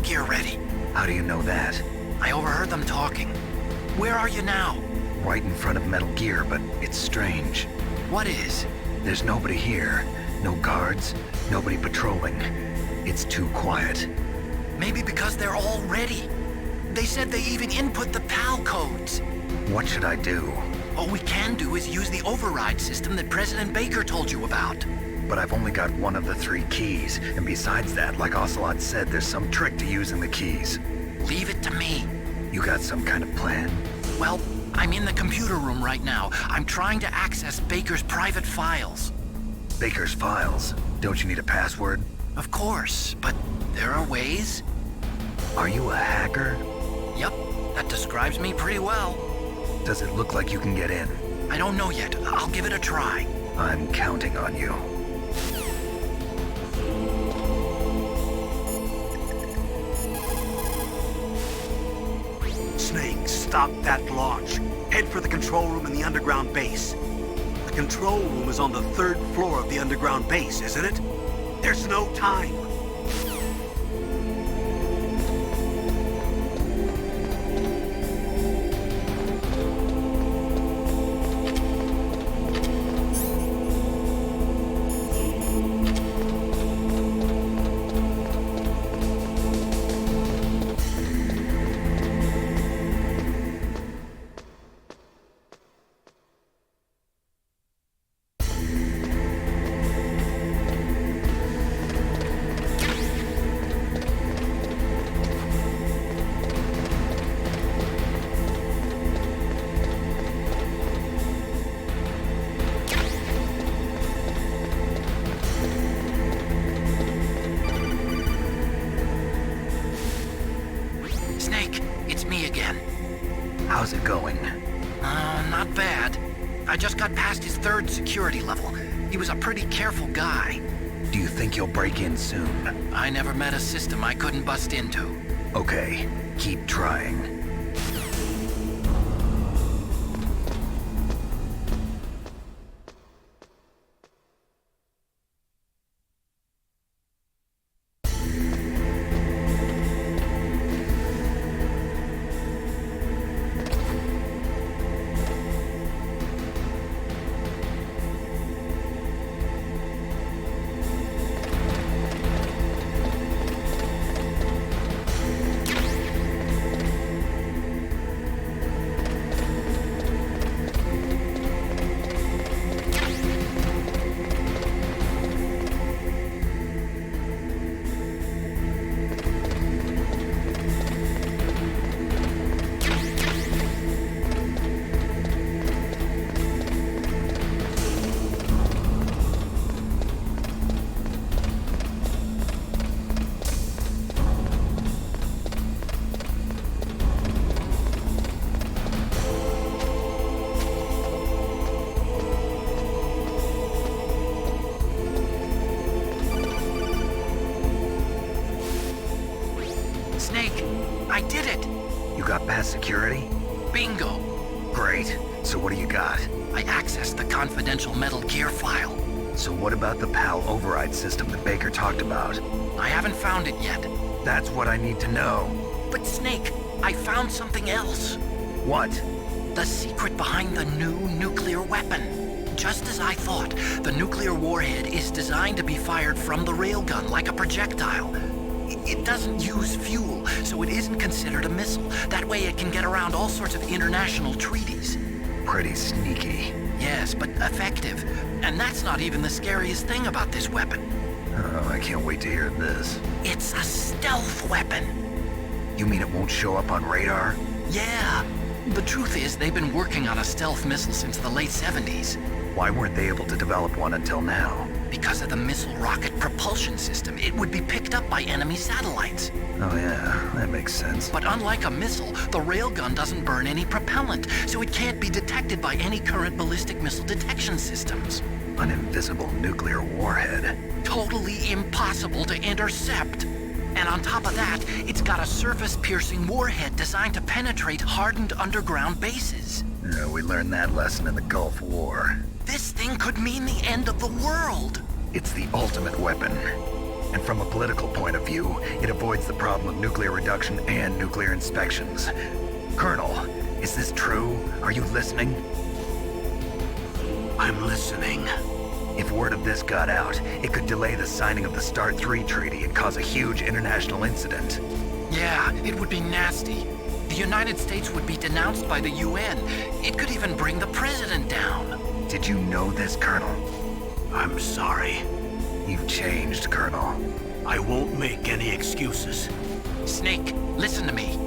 gear ready. How do you know that? I overheard them talking. Where are you now? Right in front of Metal Gear, but it's strange. What is? There's nobody here. No guards, nobody patrolling. It's too quiet. Maybe because they're all ready. They said they even input the PAL codes. What should I do? All we can do is use the override system that President Baker told you about. But I've only got one of the 3 keys, and besides that, like Ocelot said, there's some trick to using the keys. Leave it to me. You got some kind of plan? Well, I'm in the computer room right now. I'm trying to access Baker's private files. Baker's files? Don't you need a password? Of course, but there are ways. Are you a hacker? Yep, that describes me pretty well. Does it look like you can get in? I don't know yet. I'll give it a try. I'm counting on you. Snake, stop that launch. Head for the control room in the underground base. The control room is on the 3rd floor of the underground base, isn't it? There's no time. How's it going? Not bad. I just got past his 3rd security level. He was a pretty careful guy. Do you think you'll break in soon? I never met a system I couldn't bust into. Okay, keep trying. Snake, I did it! You got past security? Bingo! Great. So what do you got? I accessed the confidential Metal Gear file. So what about the PAL override system that Baker talked about? I haven't found it yet. That's what I need to know. But Snake, I found something else. What? The secret behind the new nuclear weapon. Just as I thought, the nuclear warhead is designed to be fired from the railgun like a projectile. It doesn't use fuel, so it isn't considered a missile. That way it can get around all sorts of international treaties. Pretty sneaky. Yes, but effective. And that's not even the scariest thing about this weapon. Oh, I can't wait to hear this. It's a stealth weapon. You mean it won't show up on radar? Yeah. The truth is, they've been working on a stealth missile since the late 70s. Why weren't they able to develop one until now? Because of the missile rocket propulsion system, it would be picked up by enemy satellites. Oh yeah, that makes sense. But unlike a missile, the railgun doesn't burn any propellant, so it can't be detected by any current ballistic missile detection systems. An invisible nuclear warhead. Totally impossible to intercept. And on top of that, it's got a surface-piercing warhead designed to penetrate hardened underground bases. Yeah, we learned that lesson in the Gulf War. This thing could mean the end of the world. It's the ultimate weapon. And from a political point of view, it avoids the problem of nuclear reduction and nuclear inspections. Colonel, is this true? Are you listening? I'm listening. If word of this got out, it could delay the signing of the START 3 treaty and cause a huge international incident. Yeah, it would be nasty. The United States would be denounced by the UN. It could even bring the president down. Did you know this, Colonel? I'm sorry. You've changed, Colonel. I won't make any excuses. Snake, listen to me.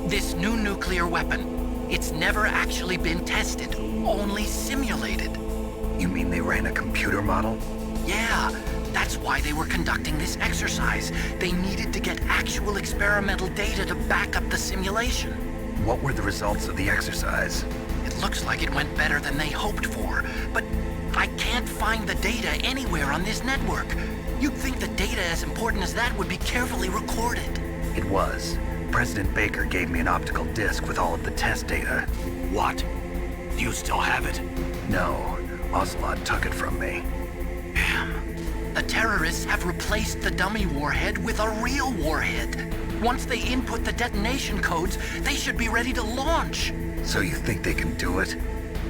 This new nuclear weapon, it's never actually been tested, only simulated. You mean they ran a computer model? Yeah, that's why they were conducting this exercise. They needed to get actual experimental data to back up the simulation. What were the results of the exercise? It looks like it went better than they hoped for, but I can't find the data anywhere on this network. You'd think the data as important as that would be carefully recorded. It was. President Baker gave me an optical disc with all of the test data. What? Do you still have it? No, Ocelot took it from me. Damn. The terrorists have replaced the dummy warhead with a real warhead. Once they input the detonation codes, they should be ready to launch. So you think they can do it?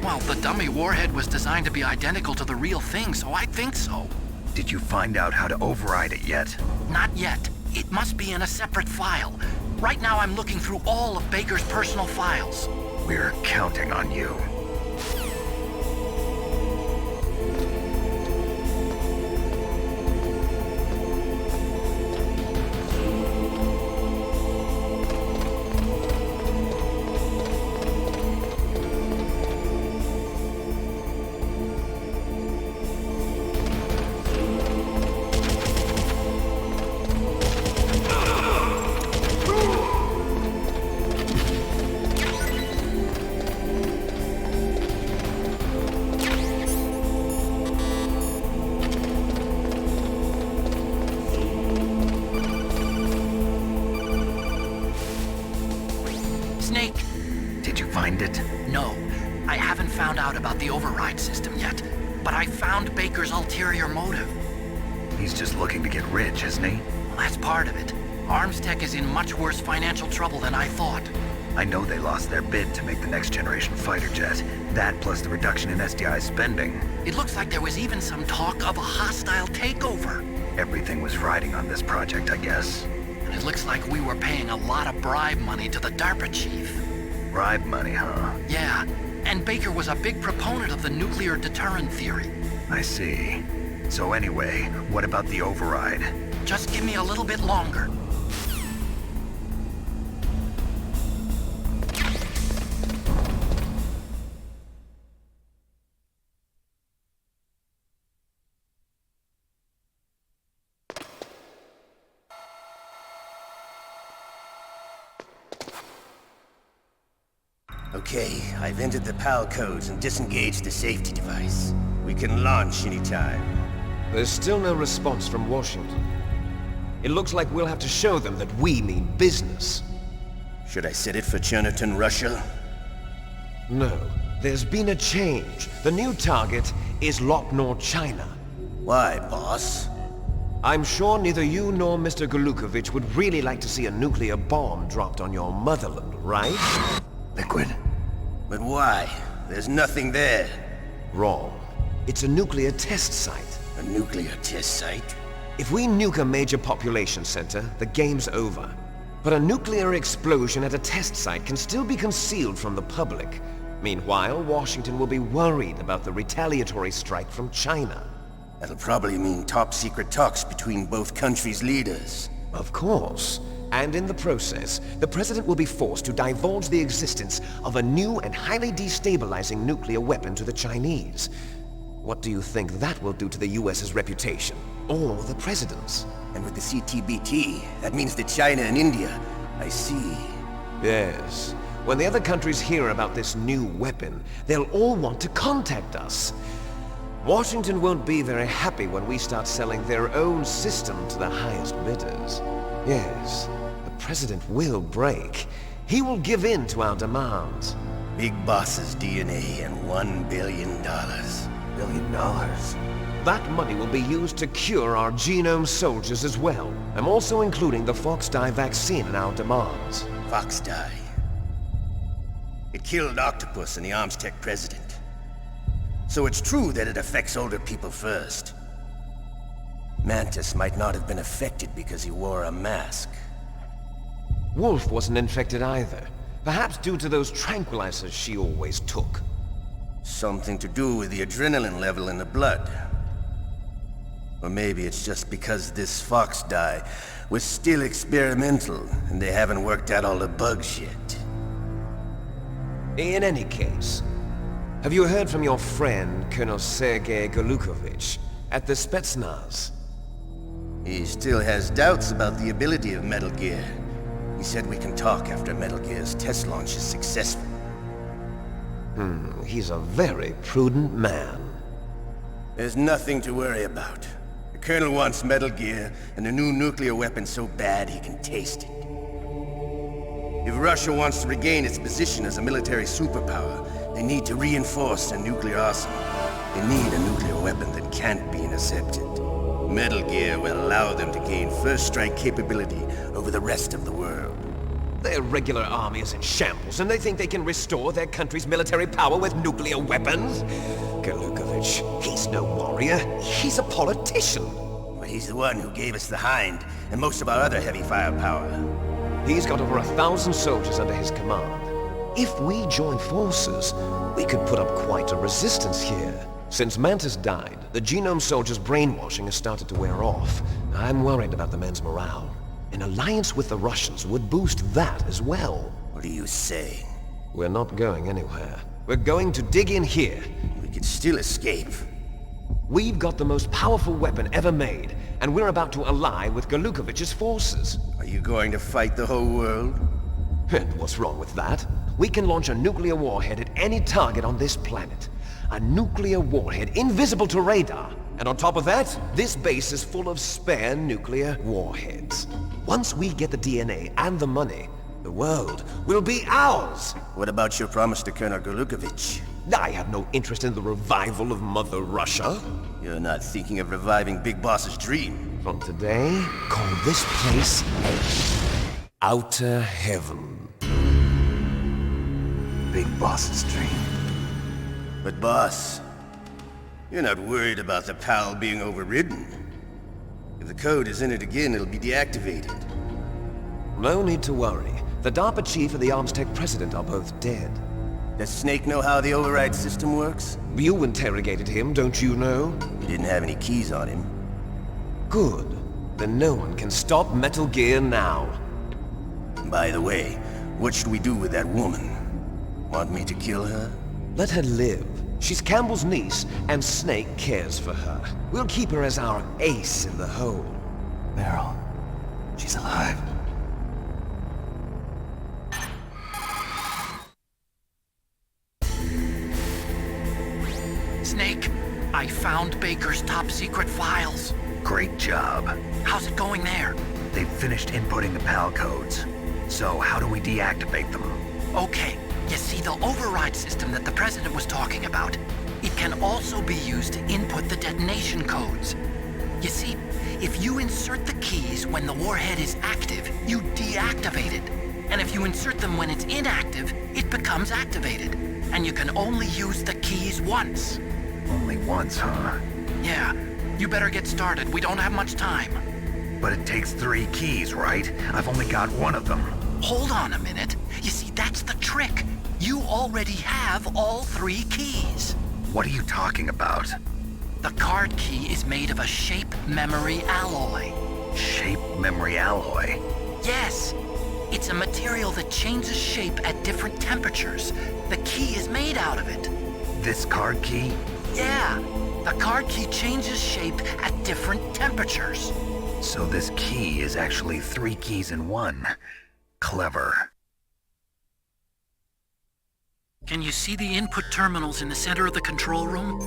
Well, the dummy warhead was designed to be identical to the real thing, so I think so. Did you find out how to override it yet? Not yet. It must be in a separate file. Right now I'm looking through all of Baker's personal files. We're counting on you. Snake! Did you find it? No, I haven't found out about the override system yet, but I found Baker's ulterior motive. He's just looking to get rich, isn't he? Well, that's part of it. Armstech is in much worse financial trouble than I thought. I know they lost their bid to make the next generation fighter jet. That plus the reduction in SDI spending. It looks like there was even some talk of a hostile takeover. Everything was riding on this project, I guess. And it looks like we were paying a lot of bribe money to the DARPA chief. Bribe money, huh? Yeah, and Baker was a big proponent of the nuclear deterrent theory. I see. So anyway, what about the override? Just give me a little bit longer. Okay, I've entered the PAL codes and disengaged the safety device. We can launch anytime. There's still no response from Washington. It looks like we'll have to show them that we mean business. Should I set it for Cherniton, Russia? No, there's been a change. The new target is Lopnor, China. Why, boss? I'm sure neither you nor Mr. Golukovich would really like to see a nuclear bomb dropped on your motherland, right? Liquid? But why? There's nothing there. Wrong. It's a nuclear test site. A nuclear test site? If we nuke a major population center, the game's over. But a nuclear explosion at a test site can still be concealed from the public. Meanwhile, Washington will be worried about the retaliatory strike from China. That'll probably mean top-secret talks between both countries' leaders. Of course. And in the process, the President will be forced to divulge the existence of a new and highly destabilizing nuclear weapon to the Chinese. What do you think that will do to the US's reputation? Or the President's? And with the CTBT, that means that China and India... I see. Yes. When the other countries hear about this new weapon, they'll all want to contact us. Washington won't be very happy when we start selling their own system to the highest bidders. Yes, the President will break. He will give in to our demands. Big Boss's DNA and $1 billion. $1 billion? That money will be used to cure our genome soldiers as well. I'm also including the Fox-Die vaccine in our demands. Fox-Die. It killed Octopus and the Armstech president. So it's true that it affects older people first. Mantis might not have been affected because he wore a mask. Wolf wasn't infected either. Perhaps due to those tranquilizers she always took. Something to do with the adrenaline level in the blood. Or maybe it's just because this Fox-Die was still experimental and they haven't worked out all the bugs yet. In any case, have you heard from your friend, Colonel Sergei Golukovich, at the Spetsnaz? He still has doubts about the ability of Metal Gear. He said we can talk after Metal Gear's test launch is successful. He's a very prudent man. There's nothing to worry about. The Colonel wants Metal Gear and a new nuclear weapon so bad he can taste it. If Russia wants to regain its position as a military superpower, they need to reinforce their nuclear arsenal. They need a nuclear weapon that can't be intercepted. Metal Gear will allow them to gain first strike capability over the rest of the world. Their regular army is in shambles, and they think they can restore their country's military power with nuclear weapons? Golukovich, he's no warrior. He's a politician. But he's the one who gave us the Hind and most of our other heavy firepower. He's got over 1,000 soldiers under his command. If we join forces, we could put up quite a resistance here. Since Mantis died, the genome soldiers' brainwashing has started to wear off. I'm worried about the men's morale. An alliance with the Russians would boost that as well. What are you saying? We're not going anywhere. We're going to dig in here. We could still escape. We've got the most powerful weapon ever made, and we're about to ally with Golukovich's forces. Are you going to fight the whole world? And what's wrong with that? We can launch a nuclear warhead at any target on this planet. A nuclear warhead invisible to radar. And on top of that, this base is full of spare nuclear warheads. Once we get the DNA and the money, the world will be ours! What about your promise to Colonel Golukovich? I have no interest in the revival of Mother Russia. You're not thinking of reviving Big Boss's dream. From today, call this place Outer Heaven. Big Boss's dream. But boss, you're not worried about the PAL being overridden. If the code is in it again, it'll be deactivated. No need to worry. The DARPA chief and the Armstech president are both dead. Does Snake know how the override system works? You interrogated him, don't you know? He didn't have any keys on him. Good. Then no one can stop Metal Gear now. By the way, what should we do with that woman? Want me to kill her? Let her live. She's Campbell's niece, and Snake cares for her. We'll keep her as our ace in the hole. Meryl, she's alive. Snake, I found Baker's top secret files. Great job. How's it going there? They've finished inputting the PAL codes. So how do we deactivate them? Okay, you see the override system that the President was talking about? It can also be used to input the detonation codes. You see, if you insert the keys when the warhead is active, you deactivate it. And if you insert them when it's inactive, it becomes activated. And you can only use the keys once. Only once, huh? Yeah, you better get started. We don't have much time. But it takes 3 keys, right? I've only got 1 of them. Hold on a minute. You see, that's the trick. You already have all 3 keys. What are you talking about? The card key is made of a shape memory alloy. Shape memory alloy? Yes. It's a material that changes shape at different temperatures. The key is made out of it. This card key? Yeah. The card key changes shape at different temperatures. So this key is actually 3 keys in 1. Clever. Can you see the input terminals in the center of the control room?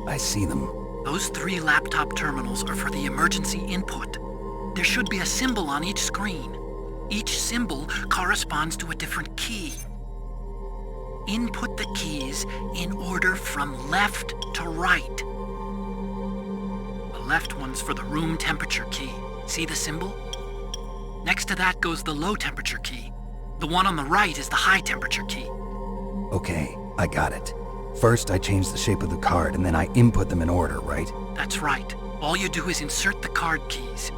I see them. Those 3 laptop terminals are for the emergency input. There should be a symbol on each screen. Each symbol corresponds to a different key. Input the keys in order from left to right. left one's for the room temperature key. See the symbol? Next to that goes the low temperature key. The one on the right is the high temperature key. Okay, I got it. First, I change the shape of the card, and then I input them in order, right? That's right. All you do is insert the card keys.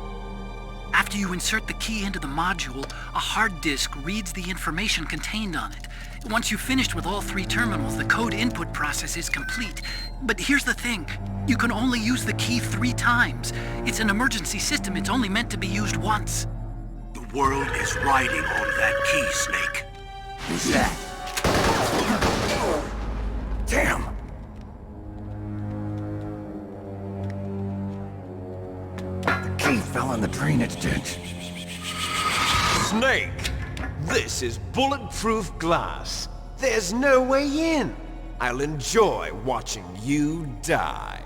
After you insert the key into the module, a hard disk reads the information contained on it. Once you've finished with all 3 terminals, the code input process is complete. But here's the thing. You can only use the key 3 times. It's an emergency system. It's only meant to be used once. The world is riding on that key, Snake. Who's that? Damn! The key fell in the drainage ditch. Snake! This is bulletproof glass. There's no way in. I'll enjoy watching you die.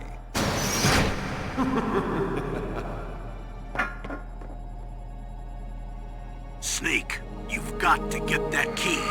Snake, you've got to get that key.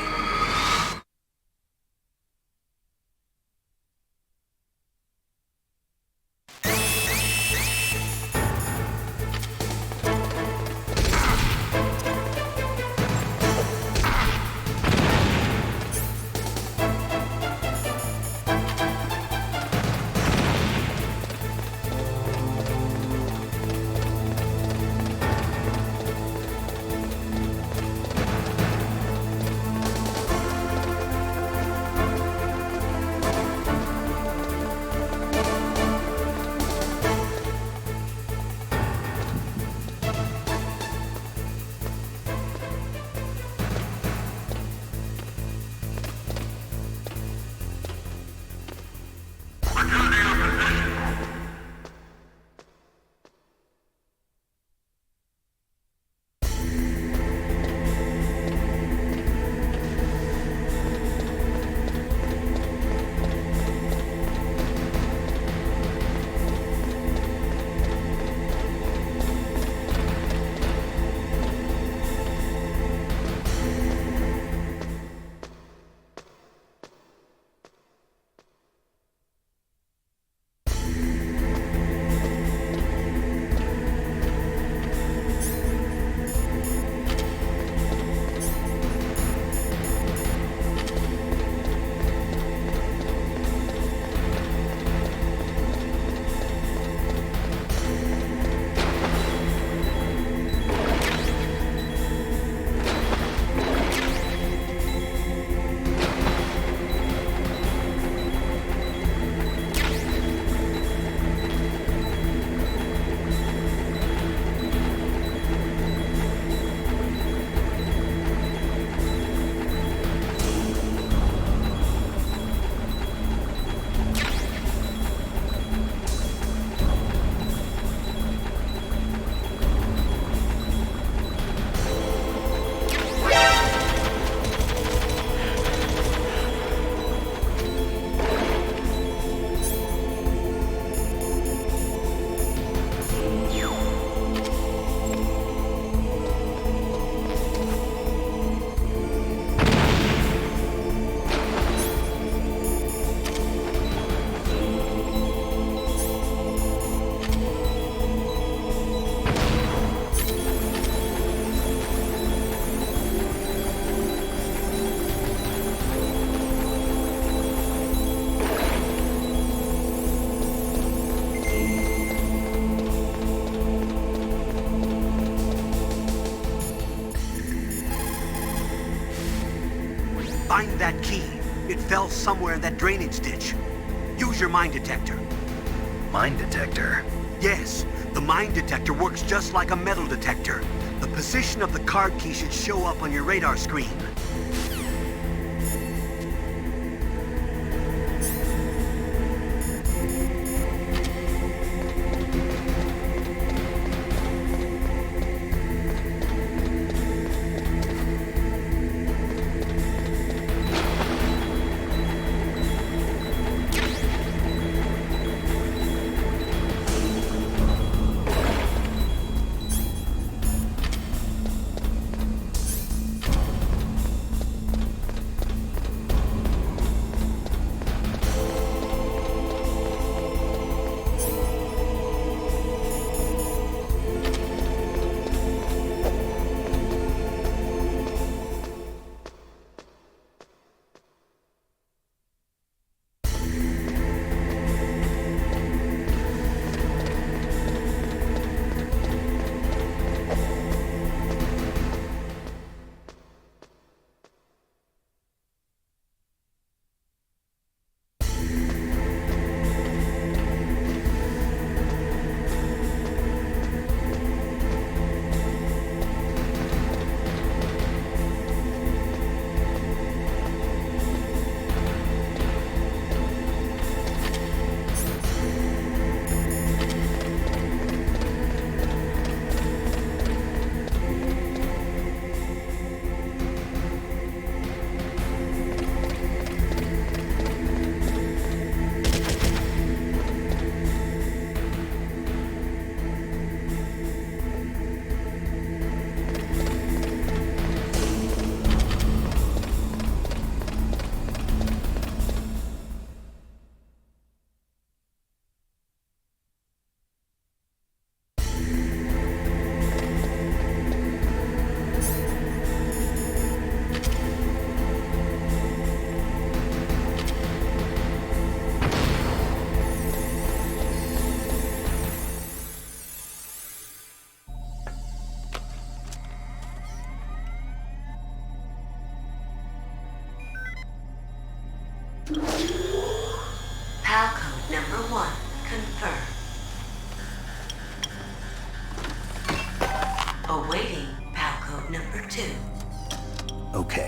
Find that key. It fell somewhere in that drainage ditch. Use your mine detector. Mine detector? Yes, the mine detector works just like a metal detector. The position of the card key should show up on your radar screen.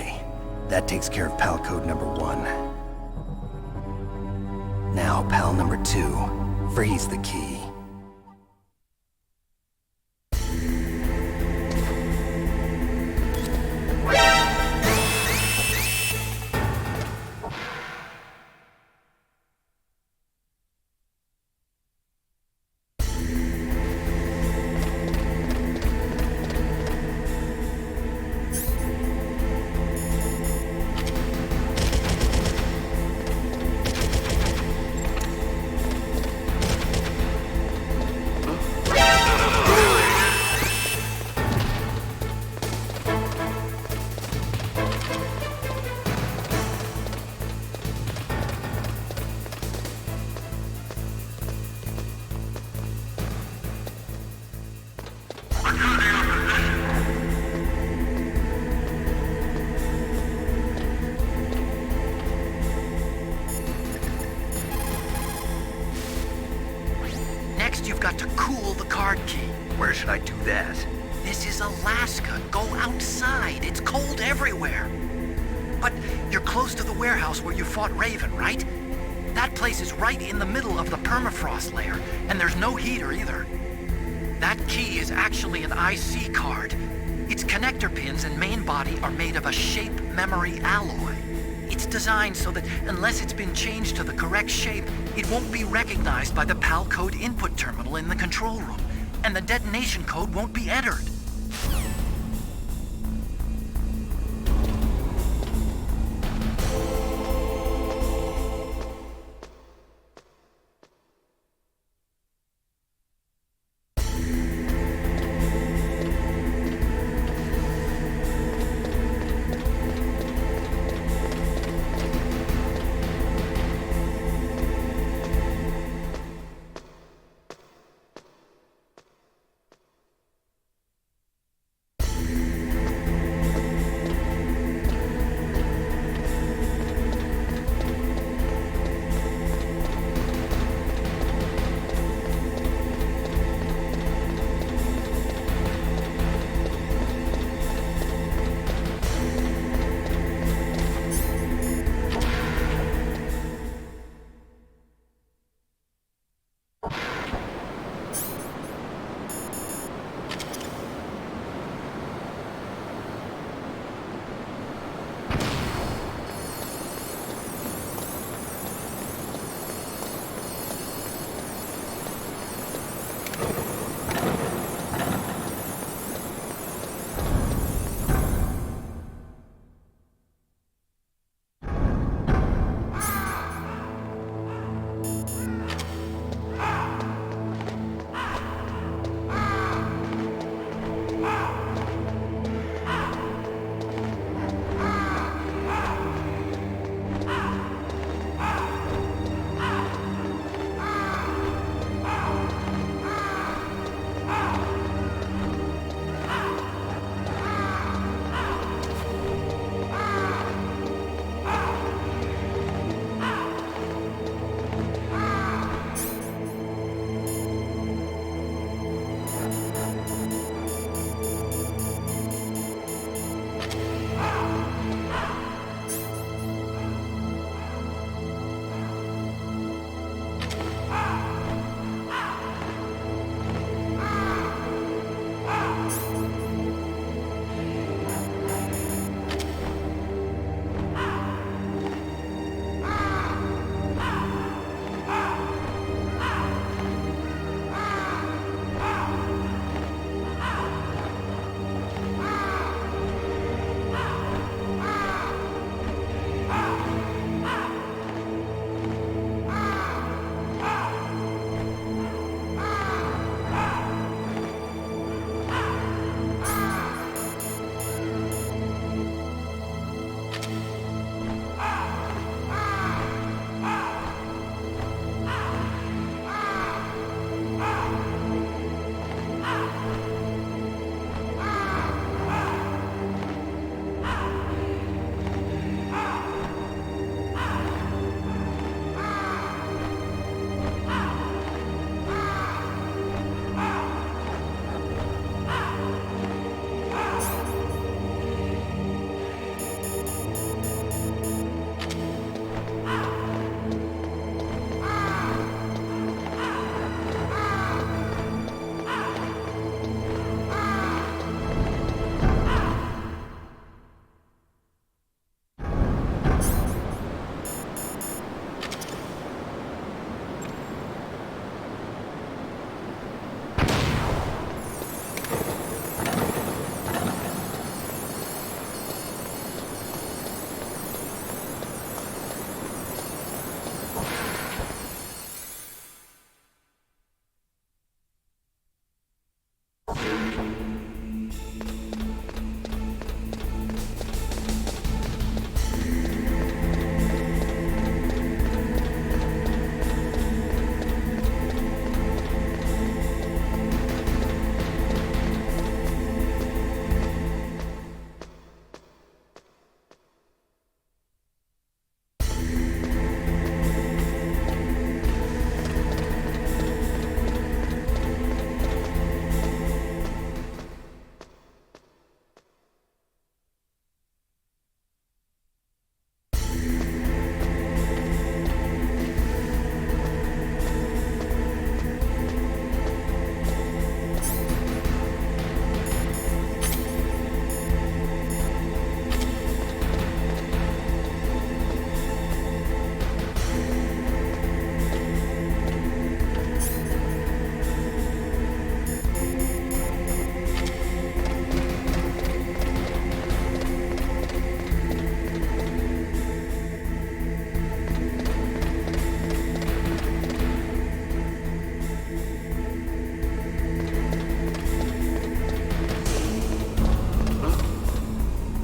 Okay, that takes care of PAL code number 1. Now, PAL number 2, freeze the key. Next, you've got to cool the card key. Where should I do that? This is Alaska. Go outside. It's cold everywhere. But you're close to the warehouse where you fought Raven, right? That place is right in the middle of the permafrost layer, and there's no heater either. That key is actually an IC card. Its connector pins and main body are made of a shape memory alloy. It's designed so that unless it's been changed to the correct shape, it won't be recognized by the PAL code input terminal in the control room, and the detonation code won't be entered.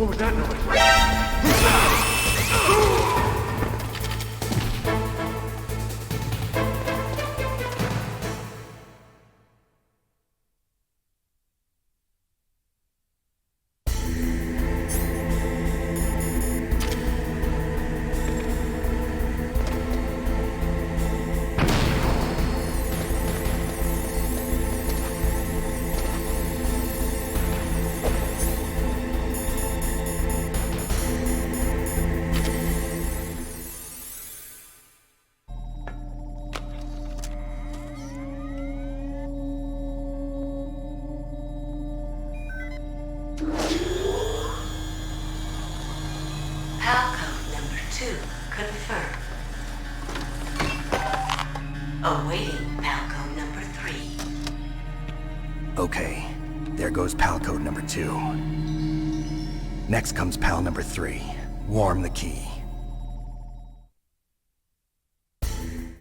What was that noise? Palcode number 2 confirmed. Awaiting Palcode number 3. Okay, there goes pal code number 2. Next comes pal number 3. Warm the key.